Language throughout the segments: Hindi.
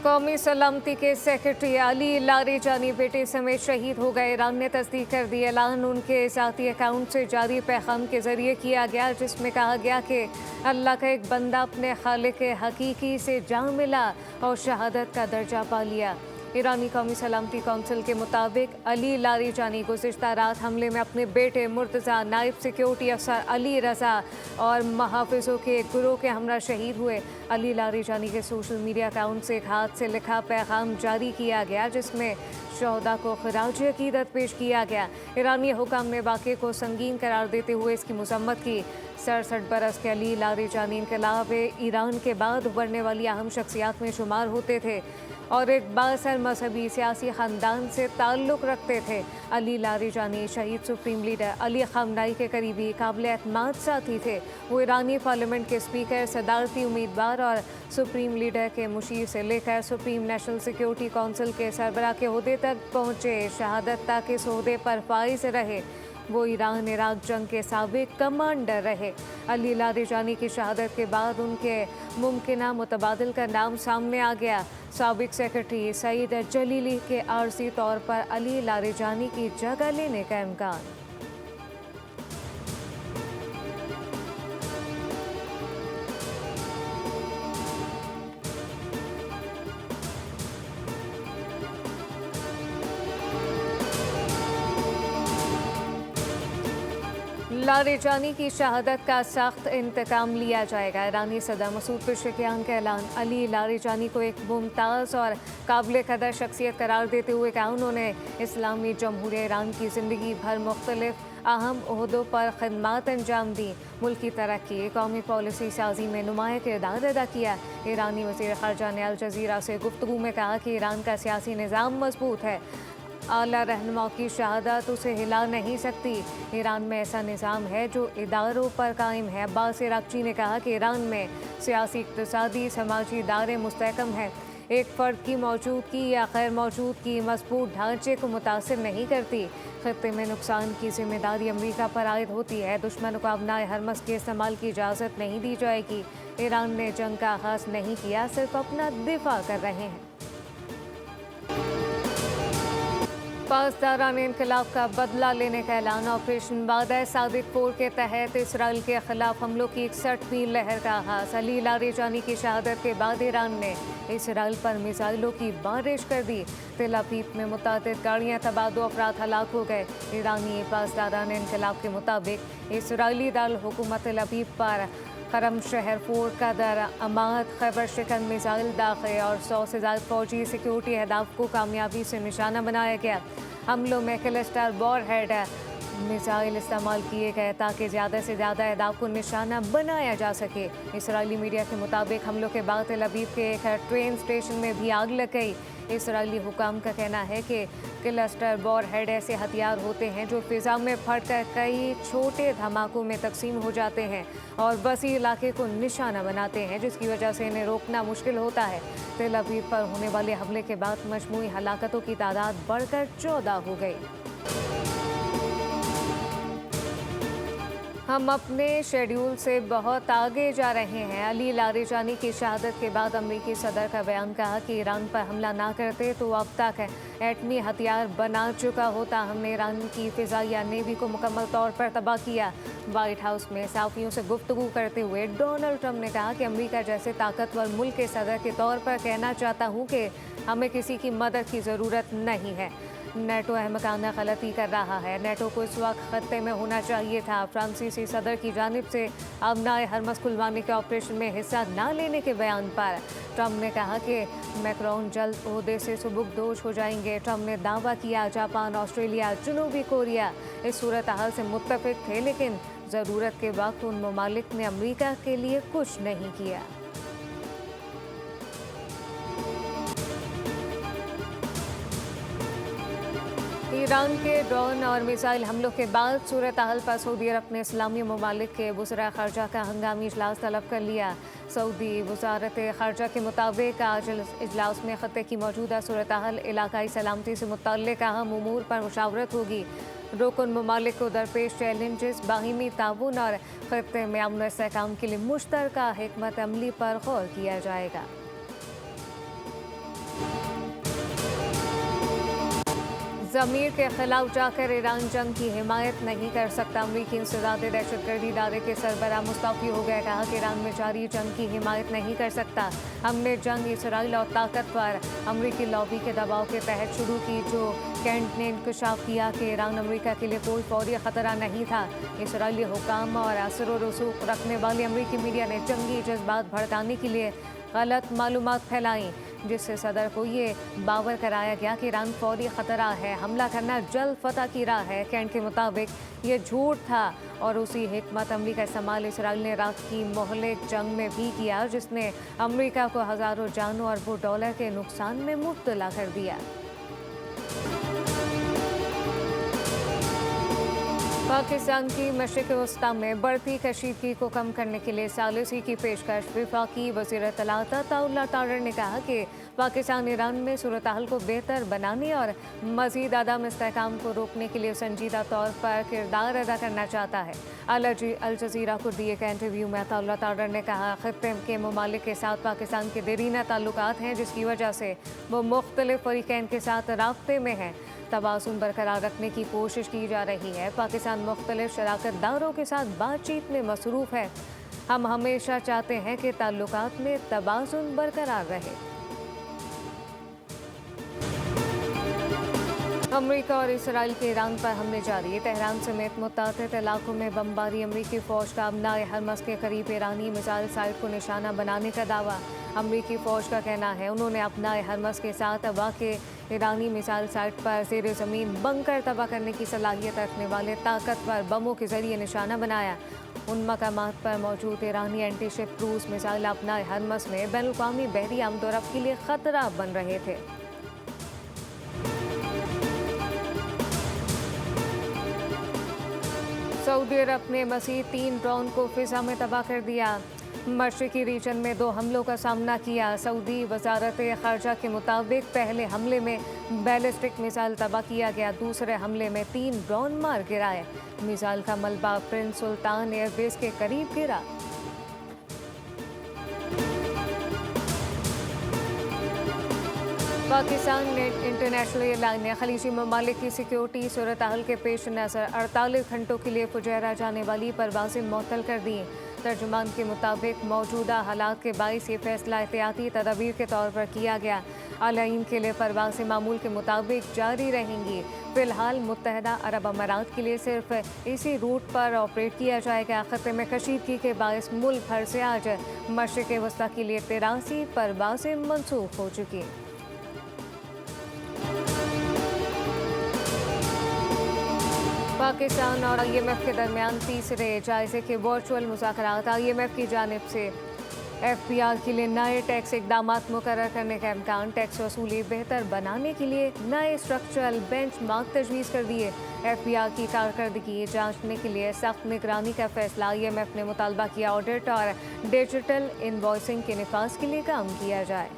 कौमी सलामती के सेक्रेटरी अली लारीजानी बेटे समेत शहीद हो गए। ईरान ने तस्दीक कर दी। ऐलान उनके ज़ाती अकाउंट से जारी पैगाम के ज़रिए किया गया, जिसमें कहा गया कि अल्लाह का एक बंदा अपने खालिक हकीकी से जा मिला और शहादत का दर्जा पा लिया। ईरानी कौमी सलामती कौंसिल के मुताबिक अली लारीजानी गुज़िश्ता रात हमले में अपने बेटे मुर्तज़ा, नायब सिक्योरिटी अफसर अली रज़ा और महाफिजों के एक गिरोह के हमरा शहीद हुए। अली लारीजानी के सोशल मीडिया अकाउंट से एक हाथ से लिखा पैगाम जारी किया गया, जिसमें शहदा को खराज अकीदत पेश किया गया। ईरानी हुकाम ने वाक़े को संगीन करार देते हुए इसकी मज़म्मत की। 67 बरस के अली लारीजानी इनकलाब ईरान के बाद उभरने वाली अहम शख्सियात में शुमार होते थे और एक बाअसर मजहबी सियासी ख़ानदान से ताल्लुक़ रखते थे। अली लारीजानी शहीद सुप्रीम लीडर अली ख़ामनेई के करीबी काबिल एतमाद साथी थे। वो ईरानी पार्लियामेंट के स्पीकर, सदारती उम्मीदवार और सुप्रीम लीडर के मुशीर से लेकर सुप्रीम नेशनल सिक्योरिटी कौंसिल के सरबराह के ओहदे तक पहुँचे। शहादत तक इस ओहदे पर फाइज रहे। वो ईरान इराक जंग के साबिक कमांडर रहे। अली लारीजानी की शहादत के बाद उनके मुमकिना मुतबादिल का नाम सामने आ गया। साबिक सेक्रेटरी सईद जलीली के आर्जी तौर पर अली लारीजानी की जगह लेने का इम्कान। लारीजानी की शहादत का सख्त इंतकाम लिया जाएगा। ईरानी सदर मसूद पेशेकियान का ऐलान। अली लारीजानी को एक मुमताज़ और काबिल कदर शख्सियत करार देते हुए कहा, उन्होंने इस्लामी जमहूरिया ईरान की ज़िंदगी भर मुख्तलिफ अहम ओहदों पर खदमात अंजाम दी, मुल्क की तरक्की, कौमी पॉलिसी साजी में नुमाया किरदार अदा किया। ईरानी वज़ीर ख़ारजा ने अल जज़ीरा से गुफ्तगू में कहा कि ईरान का सियासी निज़ाम मजबूत है, आला रहनुमा की शहादत उसे हिला नहीं सकती। ईरान में ऐसा निज़ाम है जो इदारों पर कायम है। अब्बास इराक़ची ने कहा कि ईरान में सियासी, इक़्तिसादी, समाजी इदारे मुस्तहकम हैं। एक फ़र्द की मौजूदगी या गैर मौजूदगी मज़बूत ढांचे को मुतासिर नहीं करती। ख़ित्ते में नुकसान की जिम्मेदारी अमरीका पर आयद होती है। दुश्मन को अपनाए हरमस के इस्तेमाल की इजाज़त नहीं दी जाएगी। ईरान ने जंग का आगाज़ नहीं किया, सिर्फ अपना दिफा कर रहे हैं। पासदारान इनकलाब का बदला लेने का ऐलान। ऑपरेशन वादा सादिक 4 के तहत इसराइल के खिलाफ हमलों की 61वीं लहर का आगाज़। अली लारीजानी की शहादत के बाद ईरान ने इसराइल पर मिसाइलों की बारिश कर दी। तेल अवीव में मुतादिद गाड़ियाँ तबाह, 2 अफराद हलाक हो गए। ईरानी पासदारान इनकलाब के मुताबिक इसराइली दारुल हुकूमत तेल अवीव पर करम शहर, फोर्ट कदर, अमाद, खैबर शिकन मिसाइल दाखिल और 100 से ज़्यादा फौजी सिक्योरिटी अहदाफ को कामयाबी से निशाना बनाया गया। हमलों में क्लस्टर वॉरहेड मिसाइल इस्तेमाल किए गए ताकि ज़्यादा से ज़्यादा अहदाफ को निशाना बनाया जा सके। इसराइली मीडिया के मुताबिक हमलों के बाद तेल अवीव के एक ट्रेन स्टेशन में भी आग लग गई। इसराइली हुकाम का कहना है कि क्लस्टर वॉरहेड ऐसे हथियार होते हैं जो फ़िज़ा में फटकर कई छोटे धमाकों में तकसीम हो जाते हैं और वसी इलाके को निशाना बनाते हैं, जिसकी वजह से इन्हें रोकना मुश्किल होता है। तेल अवीव पर होने वाले हमले के बाद मजमूई हलाकतों की तादाद बढ़कर 14 हो गई। हम अपने शेड्यूल से बहुत आगे जा रहे हैं। अली लारीजानी की शहादत के बाद अमरीकी सदर का बयान। कहा कि ईरान पर हमला ना करते तो अब तक एटमी हथियार बना चुका होता। हमने ईरान की फ़िज़ाइया नेवी को मुकम्मल तौर पर तबाह किया। वाइट हाउस में सहाफ़ियों से गुफ्तगू करते हुए डोनाल्ड ट्रंप ने कहा कि अमरीका जैसे ताकतवर मुल्क के सदर के तौर पर कहना चाहता हूँ कि हमें किसी की मदद की ज़रूरत नहीं है। नेटो अहमकाना गलती कर रहा है। नेटो को इस वक्त खत्ते में होना चाहिए था। फ्रांसीसी सदर की जानिब से अबनाए हरमस खुलवाने के ऑपरेशन में हिस्सा न लेने के बयान पर ट्रंप ने कहा कि मैक्रोन जल्द ओहदे से सुबुकदोश हो जाएंगे। ट्रंप ने दावा किया जापान, ऑस्ट्रेलिया, जनूबी कोरिया इस सूरत हाल से मुत्तफिक थे, लेकिन ज़रूरत के वक्त उन ममालिक ने अमरीका के लिए कुछ नहीं किया। ईरान के ड्रोन और मिसाइल हमलों के बाद सूरत हाल पर सऊदी अरब ने इस्लामी ममालिक के वज़रा ख़ारजा का हंगामी इजलास तलब कर लिया। सऊदी वज़ारत ख़ारजा के मुताबिक आज इजलास में ख़त्ते की मौजूदा सूरत हाल, इलाकाई सलामती से मुतल्लिक़ अहम उमूर पर मुशावरत होगी। रुकन ममालिक को दरपेश चैलेंजेस, बाहिमी ताउन और ख़त्ते में अमन इस्तेहकाम के लिए मुश्तरका हिकमत अमली पर गौर किया जाएगा। ज़मीर के खिलाफ जाकर ईरान जंग की हिमायत नहीं कर सकता। अमरीकी इंसदाद दहशतगर्दी इदारे के सरबराह मुस्तफ़ी हो गए। कहा कि ईरान में जारी जंग की हिमायत नहीं कर सकता। हमने जंग इसराइल और ताकतवर अमरीकी लॉबी के दबाव के तहत शुरू की। जो कैंट ने इंकशाफ किया कि ईरान अमरीका के लिए कोई फौरी ख़तरा नहीं था। इसराइली हुकाम और असर व रसूख रखने वाली अमरीकी मीडिया ने जंगी जज्बात भड़काने के लिए गलत मालूमात फैलाई, जिससे सदर को ये बावर कराया गया कि ईरान फौरी ख़तरा है, हमला करना जल्द फतह की राह है। कैंट के मुताबिक ये झूठ था और उसी हिकमत अमली का इस्तेमाल इसराइल ने इराक़ की मोहलिक जंग में भी किया, जिसने अमरीका को हज़ारों जानों अरबों डॉलर के नुकसान में मुब्तला कर दिया। पाकिस्तान की मशरिक़ वस्ता में बढ़ती कशीदगी को कम करने के लिए सालिसी की पेशकश। वफाकी वज़ीर इत्तलाआत अताउल्लाह तारर ने कहा कि पाकिस्तान ईरान में सूरत हाल को बेहतर बनाने और मज़ीद अदम इस्तेहकाम को रोकने के लिए संजीदा तौर पर किरदार अदा करना चाहता है। अल जज़ीरा को दिए गए इंटरव्यू में अताउल्लाह तारर ने कहा, ख़ित्ते के ममालिक के साथ पाकिस्तान के देरीना ताल्लुकात हैं, जिसकी वजह से वो मुख्तलिफ फ़रीक़ैन के साथ राब्ते में हैं। तवाज़ुन बरकरार रखने की कोशिश की जा रही है। पाकिस्तान मुख्तलिफ शराकतदारों के साथ बातचीत में मसरूफ़ है। हम हमेशा चाहते हैं कि ताल्लुकात में तवाज़ुन बरकरार रहे। अमरीका और इसराइल के ईरान पर हमले जारी। तेहरान समेत मुत्तअद्दिद इलाकों में बमबारी। अमरीकी फ़ौज का अबनाए हरमस के करीब ईरानी मिसाइल साइट को निशाना बनाने का दावा। अमरीकी फ़ौज का कहना है उन्होंने अपनाए हरमस के साथ वाक़ ईरानी मिसाइल साइट पर ज़ेर ज़मीन बंकर तबाह करने की सलाहियत रखने वाले ताकतवर बमों के ज़रिए निशाना बनाया। उन मकामात पर मौजूद ईरानी एंटी शिप क्रूज़ मिसाइल अपनाए हरमस में बैनुल-अक़वामी बहरी आमदोरफ़्त के लिए ख़तरा बन रहे थे। सऊदी अरब ने मज़ीद 3 ड्रोन को फ़िज़ा में तबाह कर दिया। मशरिकी रीजन में 2 हमलों का सामना किया। सऊदी वज़ारत ख़ारजा के मुताबिक पहले हमले में बैलिस्टिक मिसाइल तबाह किया गया, दूसरे हमले में 3 ड्रोन मार गिराए। मिसाइल का मलबा प्रिंस सुल्तान एयरबेस के करीब गिरा। पाकिस्तान ने इंटरनेशनल एयरलाइन ने खलीजी ममालिक की सिक्योरिटी सूरत हाल के पेश नज़र 48 घंटों के लिए फुजैरा जाने वाली परवाज़ें मुअत्तल कर दी। तर्जुमान के मुताबिक मौजूदा हालात के बाइस ये फैसला एहतियाती तदाबीर के तौर पर किया गया। आलाइन के लिए परवाज़ें मामूल के मुताबिक जारी रहेंगी। फ़िलहाल मुत्तहदा अरब अमारात के लिए सिर्फ इसी रूट पर ऑपरेट किया जाएगा। ख़त्ते में कशीदगी के बाइस मुल्क भर से आज मशरिक़ वस्ता के लिए 83 परवाज़ें मनसूख हो चुकी। पाकिस्तान और IMF के दरमियान तीसरे जायजे के वर्चुअल मुज़ाकरात। IMF की जानिब से FBR के लिए नए टैक्स इक़दामात मुकर्रर करने का इम्कान। टैक्स वसूली बेहतर बनाने के लिए नए स्ट्रक्चरल बेंचमार्क तजवीज़ कर दिए। FBR की कारकर्दगी जांचने के लिए सख्त निगरानी का फैसला। IMF ने मुतालबा किया ऑडिट और डिजिटल इनवॉइसिंग के निफाज के लिए काम किया जाए।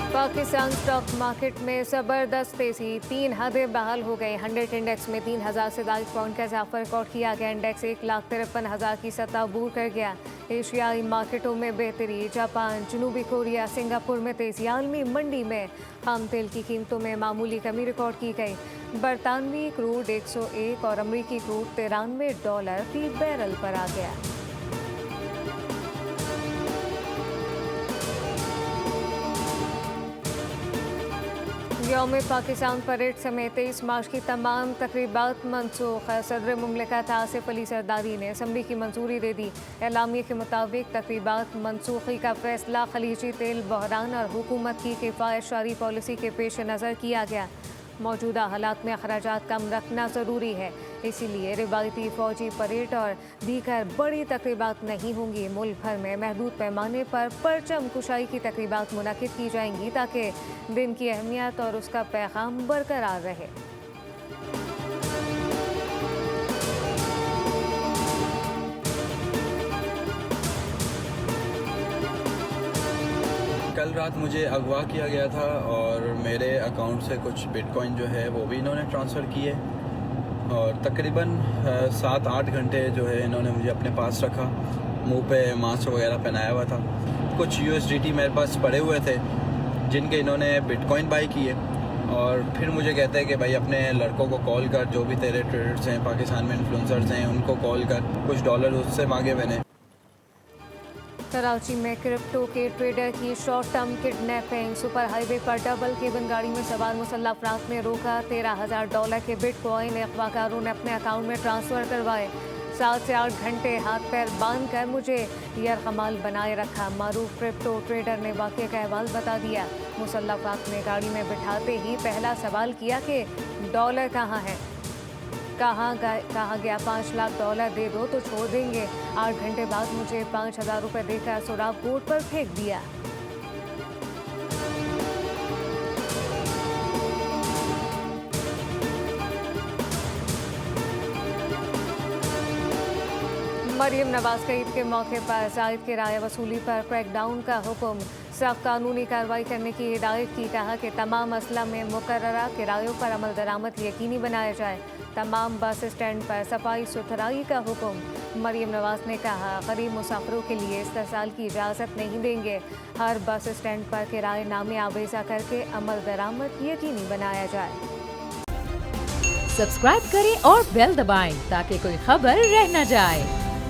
पाकिस्तान स्टॉक मार्केट में ज़बरदस्त तेज़ी, 3 हदें बहाल हो गई। 100 इंडेक्स में 3000 से ज़ायद पॉइंट का इजाफा रिकॉर्ड किया गया। इंडेक्स 1,53,000 की सतह अबूर कर गया। एशियाई मार्केटों में बेहतरी। जापान, जनूबी कोरिया, सिंगापुर में तेज़ी। आलमी मंडी में खाम तेल की कीमतों में मामूली कमी रिकॉर्ड की गई। बरतानवी क्रूड 101 और अमरीकी क्रूड $93 फी बैरल पर आ गया। यौम पाकिस्तान परेड समेत 23 मार्च की तमाम तकरीबात मनसूख। सदर मुमलिकत आसिफ अली जरदारी ने असम्बली की मंजूरी दे दी। एलामिया के मुताबिक तकरीबात मनसूखी का फैसला खलीजी तेल बहरान और हुकूमत की किफ़ायत शारी पॉलिसी के पेश नज़र किया गया। मौजूदा हालात में अखराजात कम रखना ज़रूरी है, इसीलिए रिवायती फ़ौजी परेड और दीगर बड़ी तकरीबात नहीं होंगी। मुल्क भर में महदूद पैमाने पर परचम कुशाई की तकरीबात मुनक़िद की जाएंगी ताकि दिन की अहमियत और उसका पैगाम बरकरार रहे। कल रात मुझे अगवा किया गया था और मेरे अकाउंट से कुछ बिटकॉइन जो है वो भी इन्होंने ट्रांसफ़र किए और तकरीबन 7-8 घंटे जो है इन्होंने मुझे अपने पास रखा। मुंह पे मास्क वगैरह पहनाया हुआ था। कुछ USDT मेरे पास पड़े हुए थे जिनके इन्होंने बिटकॉइन बाई किए। और फिर मुझे कहते हैं कि भाई अपने लड़कों को कॉल कर, जो भी तेरे ट्रेडर्स हैं पाकिस्तान में, इन्फ्लुएंसर्स हैं, उनको कॉल कर, कुछ डॉलर उससे मांगे मैंने। कराची में क्रिप्टो के ट्रेडर की short term kidnapping. Super highway पर डबल केबिन गाड़ी में सवार मुसल्लह अफराद ने रोका। $13,000 के बिटकॉइन अगवाकारों ने अपने अकाउंट में ट्रांसफ़र करवाए। 7 से 8 घंटे हाथ पैर बांध कर मुझे यरगमाल बनाए रखा। मारूफ क्रिप्टो ट्रेडर ने वाक़े का अहवाल बता दिया। मुसल्लह अफराद ने गाड़ी में बिठाते ही पहला सवाल किया कि डॉलर कहाँ है, कहाँ गया, $5 लाख दे दो तो छोड़ देंगे। 8 घंटे बाद मुझे $5,000 देकर सुराग बोर्ड पर फेंक दिया। मरियम नवाज का ईद के मौके पर जायद किराया वसूली पर क्रैकडाउन का हुक्म। सख्त कानूनी कार्रवाई करने की हिदायत की। कहा कि तमाम असला में मुकर्ररा किरायों पर अमल दरामद यकीनी बनाया जाए। तमाम बस स्टैंड पर सफाई सुथराई का हुक्म। मरियम नवाज ने कहा गरीब मुसाफिरों के लिए इस्तेसाल की इजाज़त नहीं देंगे। हर बस स्टैंड पर किराए नामे आवेजा करके अमल दरामद यकीनी बनाया जाए। सब्सक्राइब करें और बेल दबाएं ताकि कोई खबर रह न जाए।